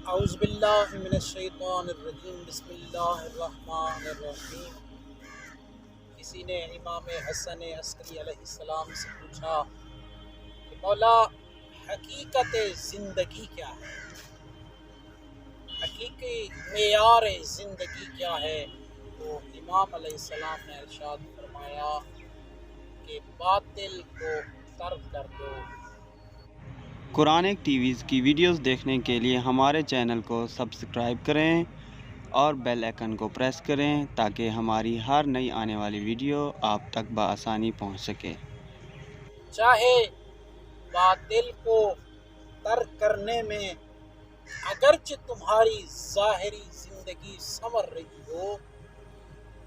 اعوذ باللہ من الشیطان الرجیم بسم اللہ الرحمن الرحیم۔ کسی نے امام حسن عسکری علیہ السلام سے پوچھا کہ مولا حقیقت زندگی کیا ہے، حقیقی معیار زندگی کیا ہے؟ تو امام علیہ السلام نے ارشاد فرمایا کہ باطل کو ترک کر دو۔ قرآنک ٹی ویز کی ویڈیوز دیکھنے کے لیے ہمارے چینل کو سبسکرائب کریں اور بیل آئیکن کو پریس کریں تاکہ ہماری ہر نئی آنے والی ویڈیو آپ تک بآسانی پہنچ سکے۔ چاہے باطل کو ترک کرنے میں اگرچہ تمہاری ظاہری زندگی سنور رہی ہو،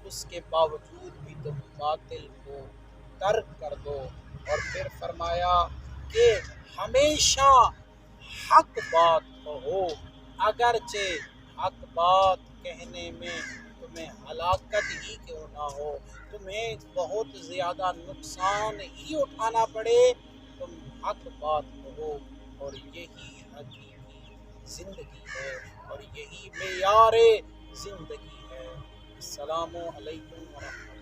اس کے باوجود بھی تم باطل کو ترک کر دو۔ اور پھر فرمایا کہ ہمیشہ حق بات کہو، اگرچہ حق بات کہنے میں تمہیں ہلاکت ہی کیوں نہ ہو، تمہیں بہت زیادہ نقصان ہی اٹھانا پڑے، تم حق بات کہو۔ اور یہی حقیقی زندگی ہے اور یہی معیار زندگی ہے۔ السلام علیکم ورحمۃ اللہ۔